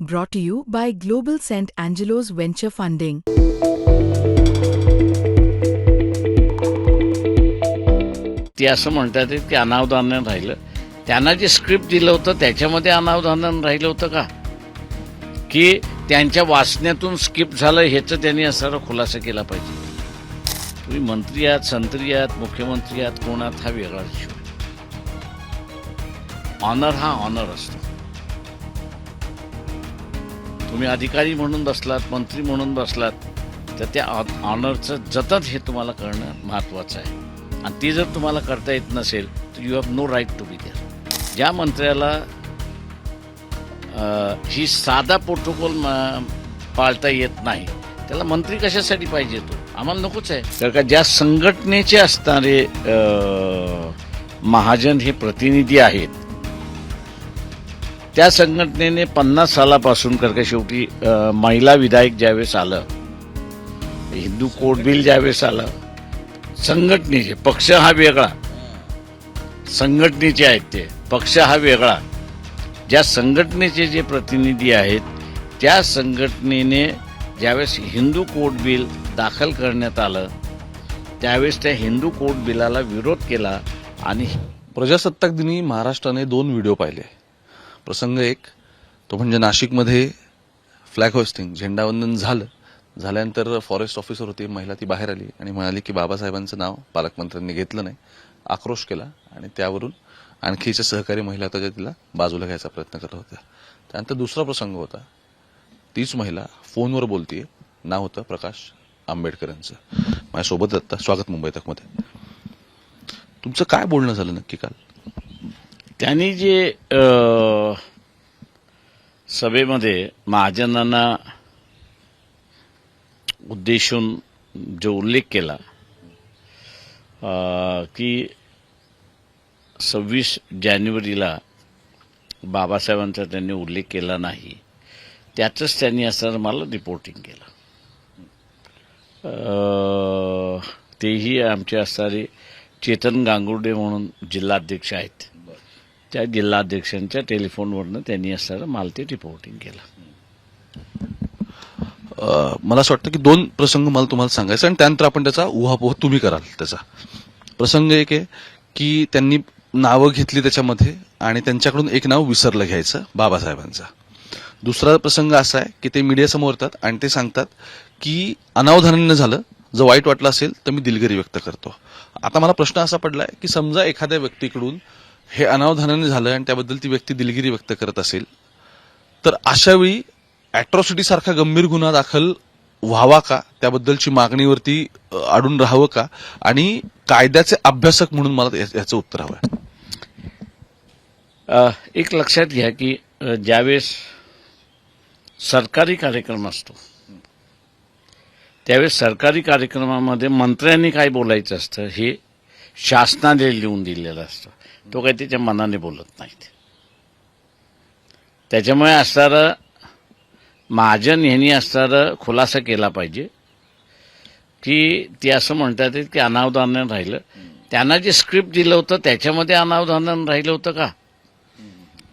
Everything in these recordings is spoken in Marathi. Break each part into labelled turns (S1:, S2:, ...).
S1: Brought to you by Global St. Angelo's Venture Funding.
S2: ते असं म्हणतात की अनावधान राहिलं. त्यांना जे स्क्रिप्ट दिलं होतं त्याच्यामध्ये अनावधान राहिलं होतं का, की त्यांच्या वाचण्यातून स्किप झालं ह्याचं त्यांनी असा खुलासा केला पाहिजे. तुम्ही मंत्री आहात, संत्री आहात, मुख्यमंत्री आहात, कोणात हा वेगळा विषय. ऑनर हा ऑनर असतो. तुम्ही अधिकारी म्हणून बसलात, मंत्री म्हणून बसलात, तर त्या ऑनरचं जतन हे तुम्हाला करणं महत्त्वाचं आहे. आणि ती जर तुम्हाला करता येत नसेल तर you have no right to be there. ज्या मंत्र्याला ही साधा प्रोटोकॉल पाळता येत नाही त्याला मंत्री कशासाठी पाहिजे? तो आम्हाला नकोच आहे. तर का ज्या संघटनेचे असणारे महाजन हे प्रतिनिधी आहेत, त्या संघटनेने 50 सालापासून का शेवटी महिला विधायक ज्यावेळेस आलं, हिंदू कोड बिल ज्यावेळेस आलं, संघटनेचे, पक्ष हा वेगळा, संघटनेचे आहेत ते, पक्ष हा वेगळा. ज्या संघटनेचे जे प्रतिनिधी आहेत त्या संघटनेने ज्यावेळेस हिंदू कोड बिल दाखल करण्यात आलं त्यावेळेस त्या हिंदू कोड बिलाला विरोध केला. आणि
S3: प्रजासत्ताक दिनी महाराष्ट्राने 2 व्हिडिओ पाहिले. प्रसंग एक तो म्हणजे नाशिकमध्ये फ्लॅग होस्टिंग, झेंडावंदन झाल्यानंतर फॉरेस्ट ऑफिसर होती महिला, ती बाहेर आली आणि म्हणाली की बाबासाहेबांचं नाव पालकमंत्र्यांनी घेतलं नाही. आक्रोश केला आणि त्यावरून आणखीच्या सहकारी महिला होत्या ज्या तिला बाजूला घ्यायचा प्रयत्न करत होत्या. त्यानंतर दुसरा प्रसंग होता, तीच महिला फोनवर बोलतीये, नाव होतं प्रकाश आंबेडकरांचं. माझ्यासोबत आता स्वागत मुंबई तकमध्ये. तुमचं काय बोलणं झालं नक्की काल?
S2: त्यांनी जे सभेमध्ये महाजनांना उद्देशून जो उल्लेख केला की 26 जानेवारीला बाबासाहेबांचा त्यांनी उल्लेख केला नाही, त्याचंच त्यांनी असं मला रिपोर्टिंग केलं. तेही आमचे असणारे चेतन गांगुर्डे म्हणून जिल्हाध्यक्ष आहेत, त्या जिल्हाध्यक्षांच्या टेलिफोनवरनं त्यांनी असणारं मला ते रिपोर्टिंग केलं.
S3: मला असं वाटतं की 2 प्रसंग मला तुम्हाला सांगायचं आणि त्यानंतर आपण त्याचा उहापोह तुम्ही कराल. त्याचा प्रसंग एक आहे की त्यांनी नावं घेतली त्याच्यामध्ये आणि त्यांच्याकडून एक नाव विसरलं घ्यायचं, बाबासाहेबांचा. दुसरा प्रसंग असा आहे की ते मीडियासमोर येतात आणि ते सांगतात की अनावधानाने झालं, जर वाईट वाटलं असेल तर मी दिलगिरी व्यक्त करतो. आता मला प्रश्न असा पडलाय की समजा एखाद्या व्यक्तीकडून हे अनावधानाने झालं आणि त्याबद्दल ती व्यक्ती दिलगिरी व्यक्त करत असेल तर अशावेळी अॅट्रॉसिटी सारखा गंभीर गुन्हा दाखल व्हावा का, त्याबद्दलची मागणीवरती अडून राहावं का, आणि कायद्याचे अभ्यासक म्हणून मला याचं उत्तर हवं आहे.
S2: एक लक्षात घ्या की ज्यावेळेस सरकारी कार्यक्रम असतो त्यावेळेस सरकारी कार्यक्रमामध्ये मंत्र्यांनी काय बोलायचं असतं हे शासनाने लिहून दिलेलं असतं. तो काही त्याच्या मनाने बोलत नाहीत. त्याच्यामुळे असणारं महाजन यांनी असणारं खुलासा केला पाहिजे की ते असं म्हणतात की अनावधान राहिलं. त्यांना जे स्क्रिप्ट दिलं होतं त्याच्यामध्ये अनावधान राहिलं होतं का,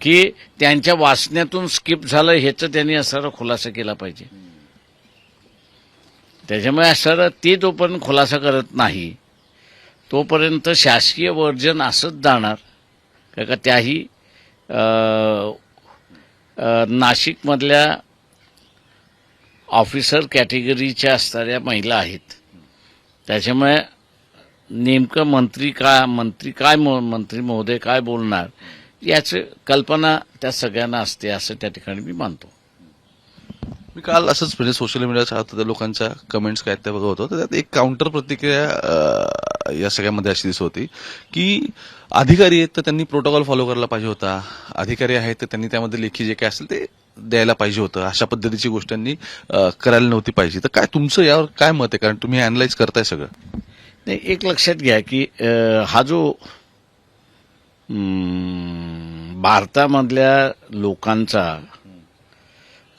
S2: की त्यांच्या वाचण्यातून स्किप झालं ह्याचं त्यांनी असणारा खुलासा केला पाहिजे. त्याच्यामुळे असणारं ते जोपर्यंत खुलासा करत नाही तोपर्यंत शासकीय वर्जन असंच जाणार. का त्याही नाशिकमधल्या ऑफिसर कॅटेगरीच्या असणाऱ्या महिला आहेत. त्याच्यामुळे नेमकं मंत्री महोदय काय बोलणार याची कल्पना त्या सगळ्यांना असते असं त्या ठिकाणी मी मानतो.
S3: मी काल असंच म्हणजे सोशल मीडियाच्या लोकांच्या कमेंट्स काय त्या बघत होतो, तर त्यात एक काउंटर प्रतिक्रिया या सगळ्यामध्ये अशी दिसत होती की अधिकारी आहेत तर त्यांनी प्रोटोकॉल फॉलो करायला पाहिजे होता, अधिकारी आहेत तर त्यांनी त्यामध्ये लेखी जे काय असेल ते द्यायला पाहिजे होतं, अशा पद्धतीची गोष्ट त्यांनी करायला नव्हती पाहिजे. तर काय तुमचं यावर काय मत आहे, कारण तुम्ही अॅनलाइज करताय सगळं?
S2: नाही, एक लक्षात घ्या की हा जो भारतामधल्या लोकांचा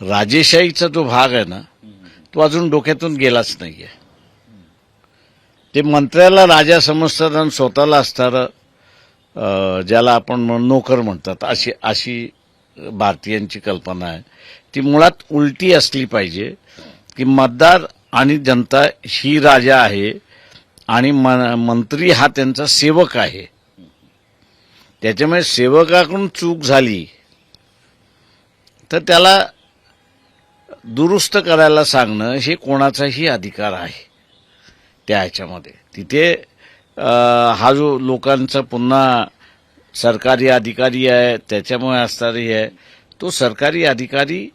S2: राजेशाहीचा जो भाग आहे ना तो अजून डोक्यातून गेलाच नाहीये. ते मंत्र्याला राजा समजतात आणि स्वतःला असणारं ज्याला आपण नोकर म्हणतात अशी भारतीयांची कल्पना आहे ती मुळात उलटी असली पाहिजे की मतदार आणि जनता ही राजा आहे आणि मंत्री हा त्यांचा सेवक आहे. त्याच्यामुळे सेवकाकडून चूक झाली तर त्याला दुरुस्त करायला सांगणं हे कोणाचाही अधिकार आहे. त्या ह्याच्यामध्ये तिथे हा जो लोकांचा पुन्हा सरकारी अधिकारी आहे त्याच्यामुळे असणारी आहे तो सरकारी अधिकारी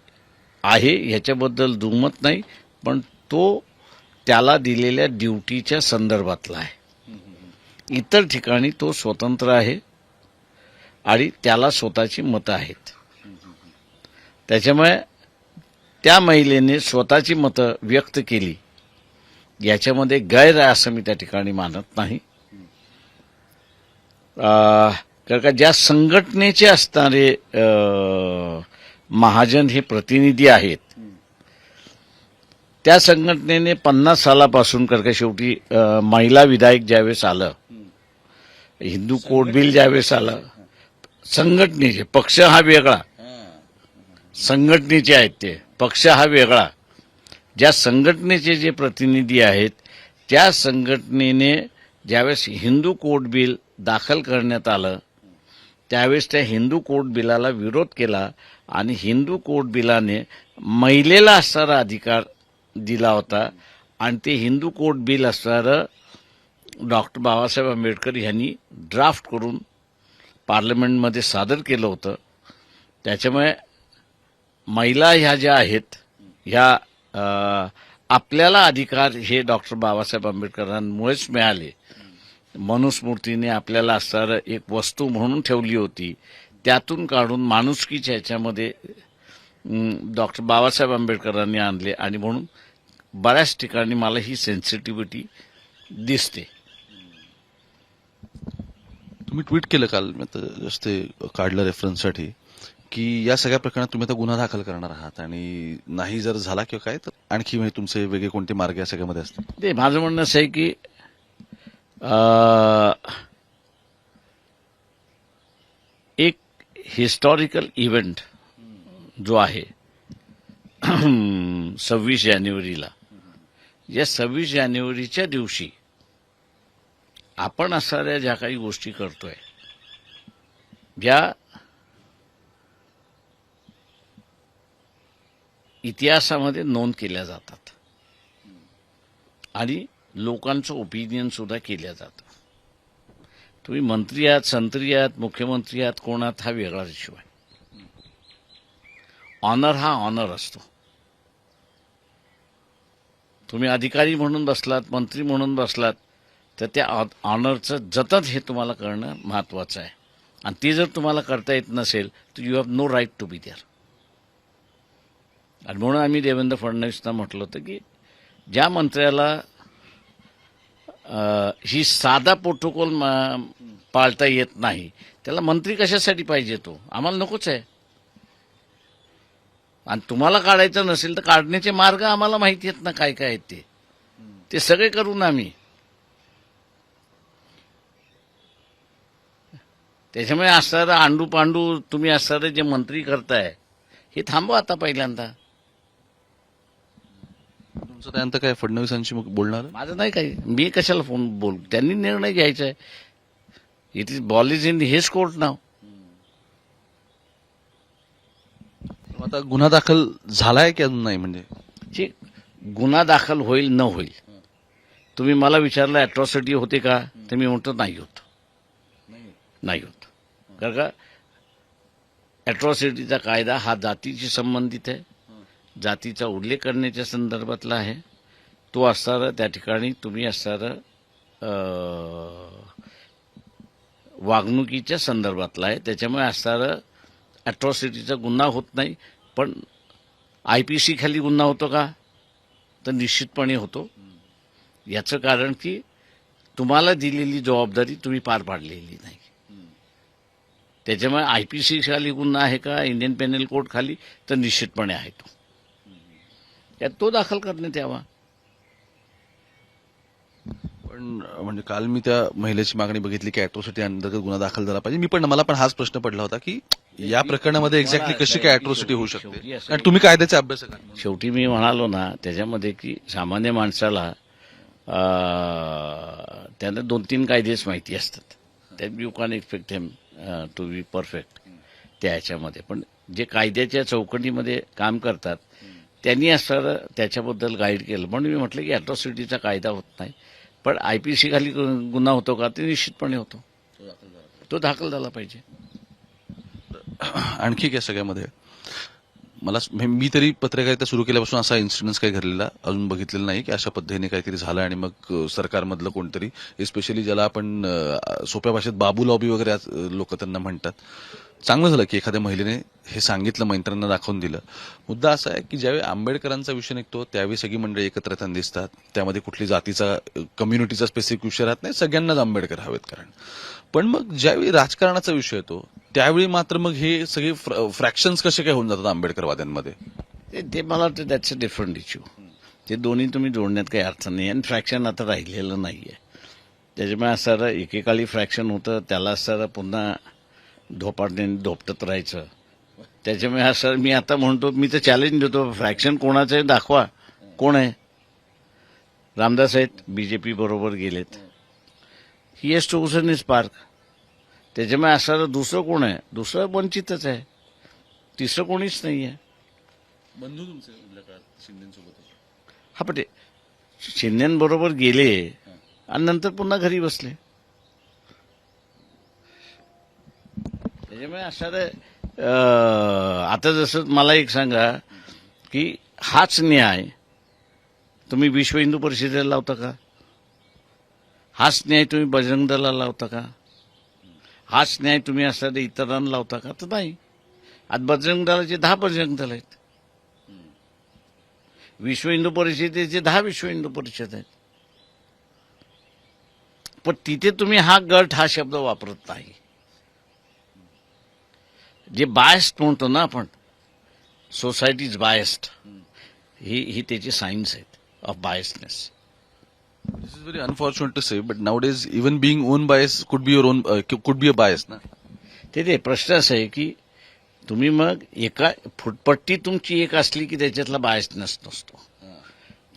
S2: आहे ह्याच्याबद्दल दुमत नाही, पण तो त्याला दिलेल्या ड्युटीच्या संदर्भातला आहे. इतर ठिकाणी तो स्वतंत्र आहे आणि त्याला स्वतःची मतं आहेत. त्याच्यामुळे त्या महिलेने स्वतःची मतं व्यक्त केली याच्यामध्ये गैर आहे असं मी त्या ठिकाणी मानत नाही. कारण का ज्या संघटनेचे असणारे महाजन हे प्रतिनिधी आहेत त्या संघटनेने 50 सालापासून कारण का शेवटी महिला विधायक ज्यावेळेस आलं, हिंदू कोड बिल ज्यावेळेस आलं, संघटनेचे पक्ष हा वेगळा, संघटनेचे आहेत ते पक्ष हा वेगळा. ज्या संघटनेचे जे प्रतिनिधी आहेत त्या संघटनेने ज्यावेळेस हिंदू कोड बिल दाखल करण्यात आलं त्यावेळेस त्या हिंदू कोड बिलाला विरोध केला आणि हिंदू कोड बिलाने महिलेला असणारा अधिकार दिला होता आणि ते हिंदू कोड बिल असणारं डॉक्टर बाबासाहेब आंबेडकर यांनी ड्राफ्ट करून पार्लमेंटमध्ये सादर केलं होतं. त्याच्यामुळे महिला ह्या ज्या आहेत ह्या आपल्याला अधिकार हे डॉक्टर बाबासाहेब आंबेडकरांमुळेच मिळाले. मनुस्मृतीने आपल्याला असणारं एक वस्तू म्हणून ठेवली होती, त्यातून काढून माणुसकीच्या ह्याच्यामध्ये डॉक्टर बाबासाहेब आंबेडकरांनी आणले आणि म्हणून बऱ्याच ठिकाणी मला ही सेन्सिटिव्हिटी दिसते.
S3: तुम्ही ट्विट केलं काल, मी जस्ट ते काढलं रेफरन्ससाठी, की या सगळ्या प्रकरणात तुम्ही आता गुन्हा दाखल करणार आहात आणि नाही जर झाला किंवा काय तर आणखी म्हणजे तुमचे वेगळे कोणते मार्ग या सगळ्यामध्ये असतील.
S2: ते माझं म्हणणं असं आहे की एक हिस्टॉरिकल इव्हेंट जो आहे 26 जानेवारीला, या 26 जानेवारीच्या दिवशी आपण असणाऱ्या ज्या काही गोष्टी करतोय ज्या इतिहासामध्ये नोंद केल्या जातात आणि लोकांचं ओपिनियन सुद्धा केलं जातं. तुम्ही मंत्री आहात, संत्री आहात, मुख्यमंत्री आहात, कोण आहात हा वेगळा इश्यू आहे. ऑनर हा ऑनर असतो. तुम्ही अधिकारी म्हणून बसलात, मंत्री म्हणून बसलात तर त्या ऑनरचं जतन हे तुम्हाला करणं महत्वाचं आहे आणि ते जर तुम्हाला करता येत नसेल तर you have no right to be there. आणि म्हणून आम्ही देवेंद्र फडणवीसना म्हटलं होतं की ज्या मंत्र्याला ही साधा प्रोटोकॉल पाळता येत नाही त्याला मंत्री कशासाठी पाहिजे, तो आम्हाला नकोच आहे. आणि तुम्हाला काढायचं नसेल तर काढण्याचे मार्ग आम्हाला माहिती आहेत ना काय काय आहेत ते सगळे करू ना आम्ही. त्याच्यामुळे असणारं आंडू पांडू तुम्ही असणारे जे मंत्री करताय हे थांबवा आता पहिल्यांदा.
S3: तुमचं त्यानंतर काय फडणवीसांशी बोलणार?
S2: माझं नाही काही, मी कशाला फोन बोल, त्यांनी निर्णय घ्यायचा आहे. It is ball is in his court now.
S3: आता गुन्हा दाखल झालाय की अजून नाही? म्हणजे
S2: गुन्हा दाखल होईल न होईल, तुम्ही मला विचारलं अॅट्रॉसिटी होते का तर मी म्हणतो नाही होत, नाही होत. कारण का अॅट्रॉसिटीचा कायदा हा जातीशी संबंधित आहे, जातीचा उल्लेख करण्याच्या संदर्भातला आहे. तो असणारा त्या ठिकाणी तुम्ही असणारं वागणुकीच्या संदर्भातला आहे. त्याच्यामुळे असणारं अॅट्रॉसिटीचा गुन्हा होत नाही. पण IPC खाली गुन्हा होतो का तर निश्चितपणे होतो. याचं कारण की तुम्हाला दिलेली जबाबदारी तुम्ही पार पाडलेली नाही. त्याच्यामुळे IPC खाली गुन्हा आहे का इंडियन पेनल कोड खाली तर निश्चितपणे आहे तो. त्यात तो दाखल करण्यात यावा.
S3: पण म्हणजे काल मी त्या महिलेची मागणी बघितली की अॅट्रॉसिटी अंतर्गत गुन्हा दाखल झाला पाहिजे. मला पण हाच प्रश्न पडला होता की या प्रकरणामध्ये एक्झॅक्टली कशी काय अॅट्रॉसिटी होऊ
S2: शेवटी
S3: शकते
S2: असं
S3: कारण तुम्ही कायद्याचे अभ्यासक आहात.
S2: शेवटी मी म्हणालो ना त्याच्यामध्ये की सामान्य माणसाला त्यांना 2-3 कायदेच माहिती असतात. That you can expect him to be perfect त्या ह्याच्यामध्ये. पण जे कायद्याच्या चौकटीमध्ये काम करतात त्यांनी असं त्याच्याबद्दल गाईड केलं. म्हणून मी म्हटलं की अॅट्रॉसिटीचा कायदा होत नाही, पण IPC खाली गुन्हा होतो का? ते निश्चितपणे होतो. तो दाखल झाला पाहिजे.
S3: आणखी काय सगळ्यामध्ये मी तरी पत्रकारिता सुरू केल्यापासून असा इन्सिडेन्स काही घडलेला अजून बघितलेला नाही की अशा पद्धतीने काहीतरी झालं आणि मग सरकारमधलं कोणतरी, स्पेशली ज्याला आपण सोप्या भाषेत बाबू लॉबी वगैरे लोक त्यांना म्हणतात, चांगलं झालं की एखाद्या महिलेने हे सांगितलं, मंत्र्यांना दाखवून दिलं. मुद्दा असा आहे की ज्यावेळी आंबेडकरांचा विषय निघतो त्यावेळी सगळी मंडळी एकत्र येताना दिसतात. त्यामध्ये कुठली जातीचा कम्युनिटीचा स्पेसिफिक विषय राहत नाही, सगळ्यांनाच आंबेडकर हवेत कारण. पण मग ज्यावेळी राजकारणाचा विषय येतो त्यावेळी मात्र मग हे सगळे फ्रॅक्शन्स कसे काय होऊन जातात आंबेडकरवाद्यांमध्ये.
S2: ते मला वाटतं दॅट्स अ डिफरंट इश्यू. ते दोन्ही तुम्ही जोडण्यात काही अर्थ नाही आणि फ्रॅक्शन आता राहिलेलं नाहीये. त्याच्यामुळे असं एकेकाळी फ्रॅक्शन होतं त्याला असं पुन्हा धोपाटणे धोपटत राहायचं. त्याच्यामुळे असं मी आता म्हणतो, मी तर चॅलेंज देतो, फ्रॅक्शन कोणाचं आहे दाखवा. कोण आहे? रामदास आहेत, BJP बरोबर गेलेत. He has chosen his park. त्याच्यामुळे असं दुसरं कोण आहे? दुसरं वंचितच आहे, तिसरं कोणीच नाही आहे.
S3: बंधू तुमचे शिंदेसोबत
S2: हा, पण ते शिंदेबरोबर गेले आणि नंतर पुन्हा घरी बसले. त्याच्यामुळे असं आता जसं मला एक सांगा की हाच न्याय तुम्ही विश्व हिंदू परिषदेला लावता का? हाच न्याय तुम्ही बजरंग दलाला लावता का? हाच न्याय तुम्ही असं इतरांना लावता का? तर नाही. आज बजरंग दलाचे 10 बजरंग दल आहेत, विश्व हिंदू परिषदेचे 10 विश्व हिंदू परिषद आहेत. पण तिथे तुम्ही हा गट हा शब्द वापरत नाही. जे बायस्ड म्हणतो ना आपण, सोसायटी इज बायस्ड, ही त्याची सायन्स आहेत of biasness.
S3: This is very unfortunate to say, but nowadays even being own bias could be your own could be a bias ना.
S2: ते प्रश्न असा आहे की तुम्ही मग एका फुटपट्टी तुमची एक असली की त्याच्यातला बायसनेस नसतो.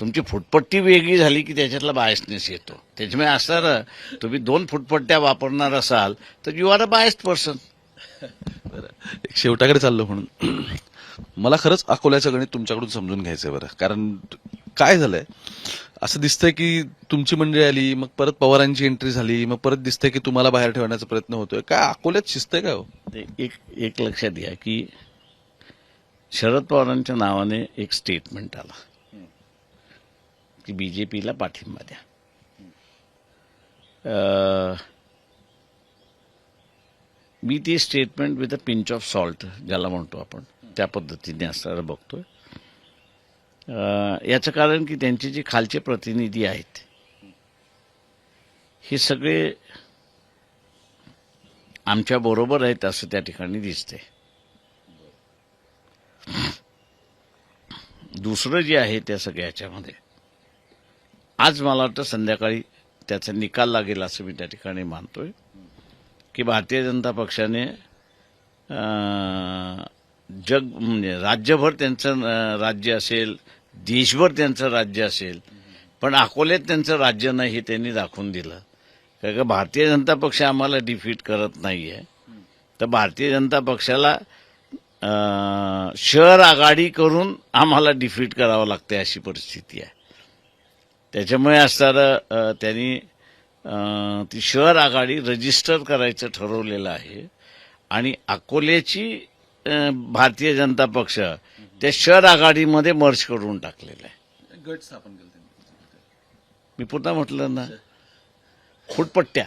S2: तुमची फुटपट्टी वेगळी झाली की त्याच्यातला बायसनेस येतो. त्याच्यामुळे असं तुम्ही 2 फुटपट्ट्या वापरणार असाल तर you are a biased person.
S3: एक शेवटाकडे चाललो म्हणून मला खरंच अकोल्याचं गणित तुमच्याकडून समजून घ्यायचंय बरं. कारण काय झालंय, असं दिसतंय की तुमची मंडळी आली, मग परत पवारांची एंट्री झाली, मग परत दिसतंय की तुम्हाला बाहेर ठेवण्याचा प्रयत्न होतोय. काय अकोल्यात शिस्त आहे काय हो?
S2: एक लक्षात घ्या की शरद पवारांच्या नावाने एक स्टेटमेंट आला की BJPला पाठिंबा द्या. मी ती statement with a pinch of salt ज्याला म्हणतो आपण त्या पद्धतीने असं बघतोय. याचं कारण की त्यांचे जे खालचे प्रतिनिधी आहेत हे सगळे आमच्या बरोबर आहेत असं त्या ठिकाणी दिसते. दुसरं जे आहे त्या सगळ्याच्यामध्ये आज मला वाटतं संध्याकाळी त्याचा निकाल लागेल असं मी त्या ठिकाणी मानतोय की भारतीय जनता पक्षाने म्हणजे राज्यभर त्यांचं राज्य असेल, देशभर त्यांचं राज्य असेल, पण अकोल्यात त्यांचं राज्य नाही हे त्यांनी दाखवून दिलं. कारण का भारतीय जनता पक्ष आम्हाला डिफीट करत नाहीये, तर भारतीय जनता पक्षाला शहर आघाडी करून आम्हाला डिफीट करावं लागते अशी परिस्थिती आहे. त्याच्यामुळे असताना त्यांनी ती शहर आघाडी रजिस्टर करायचं ठरवलेलं आहे आणि अकोल्याची भारतीय जनता पक्ष त्या शहर आघाडीमध्ये मर्ज करून टाकलेलं आहे.
S3: गट स्थापन केलं.
S2: मी पुन्हा म्हटलं ना, फुटपट्ट्या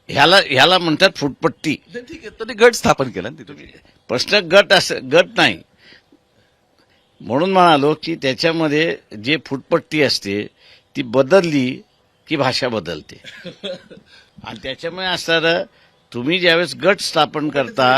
S2: ह्याला म्हणतात फुटपट्टी.
S3: ठीक आहे, तर गट स्थापन केला तुम्ही.
S2: प्रश्न गट नाही म्हणून म्हणालो की त्याच्यामध्ये जे फुटपट्टी असते ती बदलली की भाषा बदलते. आणि त्याच्यामुळे असताना तुम्ही ज्यावेळेस गट स्थापन करता,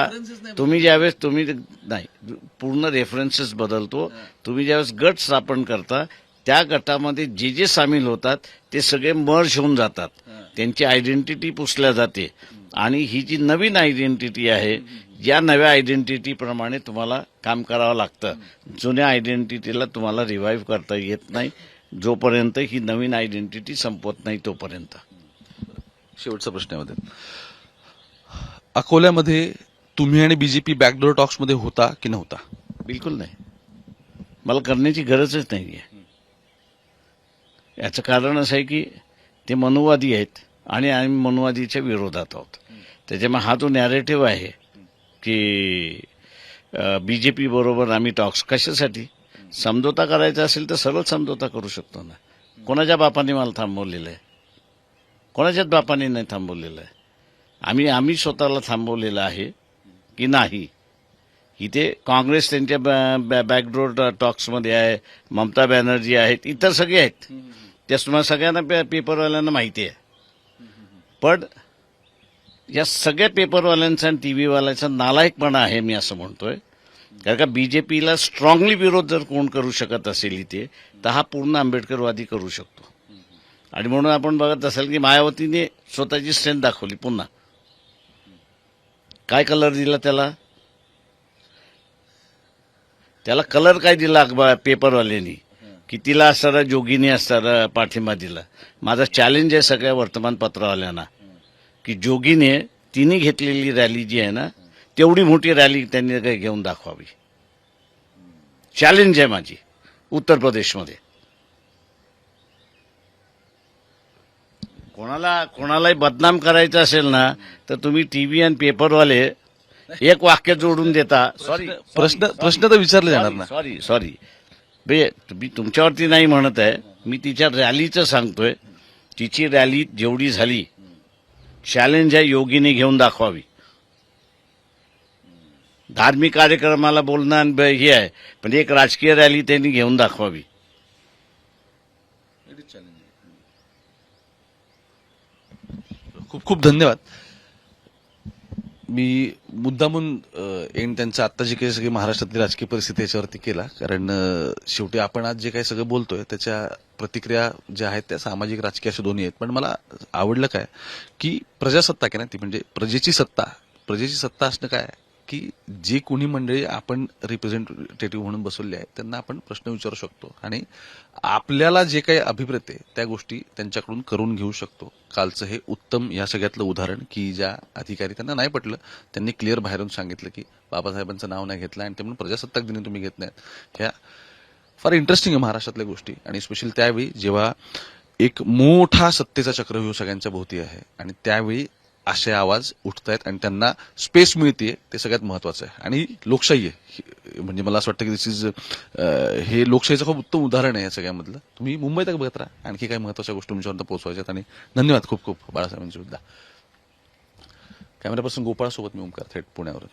S2: तुम्ही ज्यावेळेस नाही पूर्ण रेफरन्सेस बदलतो. तुम्ही ज्यावेळेस गट स्थापन करता त्या गटामध्ये जे जे सामील होतात ते सगळे मर्ज होऊन जातात, त्यांची आयडेंटिटी पुसल्या जाते आणि ही जी नवीन आयडेंटिटी आहे, या नव्या आयडेंटिटीप्रमाणे तुम्हाला काम करावं लागतं. जुन्या आयडेंटिटीला तुम्हाला रिवाईव्ह करता येत नाही जोपर्यंत ही नवीन आयडेंटिटी संपवत नाही तोपर्यंत.
S3: शेवटचा प्रश्न आहे मध्ये, अकोल्यामध्ये तुम्ही आणि बीजेपी बॅकडोर टॉक्समध्ये होता की नव्हता?
S2: बिलकुल नाही. मला करण्याची गरजच नाहीये. याचं कारण असं आहे की ते मनुवादी आहेत आणि आम्ही मनुवादीच्या विरोधात आहोत. त्याच्यामुळे हा जो नॅरेटिव्ह आहे की बीजेपी बरोबर आम्ही टॉक्स, कशासाठी? समझोता करायचा असेल तर सरळ समझोता करू शकतो ना. कोणाच्या बापाने मला थांबवलेलं आहे? कोणाच्याच बापाने नाही थांबवलेलं आहे. आम्ही स्वतःला थांबवलेलं आहे की नाही? इथे काँग्रेस त्यांच्या बॅकडोर टॉक्समध्ये आहे, ममता बॅनर्जी आहेत, इतर सगळे आहेत. त्या तुम्हाला सगळ्यांना पेपरवाल्यांना माहिती आहे. पण या सगळ्या पेपरवाल्यांचा आणि टीव्हीवाल्यांचा नालायकपणा आहे, मी असं म्हणतोय. कारण का बीजेपीला स्ट्रॉंगली विरोध जर कोण करू शकत असेल इथे, तर हा पूर्ण आंबेडकरवादी करू शकतो. आणि म्हणून आपण बघत असाल की मायावतीने स्वतःची स्ट्रेंथ दाखवली पुन्हा. काय कलर दिला त्याला कलर काय दिला पेपरवाल्यांनी, की तिला असणारा जोगीने असणारा पाठिंबा दिला. माझा चॅलेंज आहे सगळ्या वर्तमानपत्रवाल्यांना की जोगीने तिने घेतलेली रॅली जी आहे ना, तेवढी मोठी रॅली त्यांनी काही घेऊन दाखवावी. चॅलेंज आहे माझी. उत्तर प्रदेशमध्ये कोणालाही बदनाम करायचं असेल ना, तर तुम्ही टीव्ही आणि पेपरवाले एक वाक्य जोडून देता.
S3: प्रश्न तर विचारले जाणार ना.
S2: सॉरी तुम्ही तुमच्यावरती नाही म्हणत आहे, मी तिच्या रॅलीचं सांगतोय. तिची रॅली जेवढी झाली, चॅलेंज आहे योगीने घेऊन दाखवावी. धार्मिक कार्यक्रमाला बोलणं हे आहे, पण एक राजकीय रॅली त्यांनी घेऊन दाखवावी.
S3: खूप खूप धन्यवाद. मी मुद्दामून एंड त्यांचा आत्ता जी काही सगळी महाराष्ट्रातली राजकीय परिस्थिती याच्यावरती केला, कारण शेवटी आपण आज जे काही सगळं बोलतोय त्याच्या प्रतिक्रिया ज्या आहेत त्या सामाजिक राजकीय अशा दोन्ही आहेत. पण मला आवडलं काय की प्रजासत्ता आहे ना, ती म्हणजे प्रजेची सत्ता असणं काय की जे कोणी मंडळी आपण रिप्रेझेंटेटिव्ह म्हणून बसवले आहेत त्यांना आपण प्रश्न विचारू शकतो आणि आपल्याला जे काही अभिप्रेत आहे त्या गोष्टी त्यांच्याकडून करून घेऊ शकतो. कालचं हे उत्तम या सगळ्यातलं उदाहरण की ज्या अधिकारी त्यांना नाही पटलं, त्यांनी क्लिअर बाहेरून सांगितलं की बाबासाहेबांचं नाव नाही घेतलं आणि ते म्हणून प्रजासत्ताक दिनी तुम्ही घेत नाहीत. ह्या फार इंटरेस्टिंग आहे महाराष्ट्रातल्या गोष्टी. आणि स्पेशली त्यावेळी जेव्हा एक मोठा सत्तेचा चक्रव्यूह सगळ्यांच्या भोवती आहे आणि त्यावेळी असे आवाज उठतायत आणि त्यांना स्पेस मिळते, ते सगळ्यात महत्वाचं आहे. आणि लोकशाही आहे, म्हणजे मला असं वाटतं की दिस इज हे लोकशाहीचं खूप उत्तम उदाहरण आहे या सगळ्यामधलं. तुम्ही मुंबईत बघत राहा, आणखी काही महत्वाच्या गोष्टी तुमच्यापर्यंत पोहोचवायच्यात. आणि धन्यवाद खूप खूप बाळासाहेबांची सुद्धा. कॅमेरा पर्सन गोपाळसोबत मी ओमकार, थेट पुण्यावरून.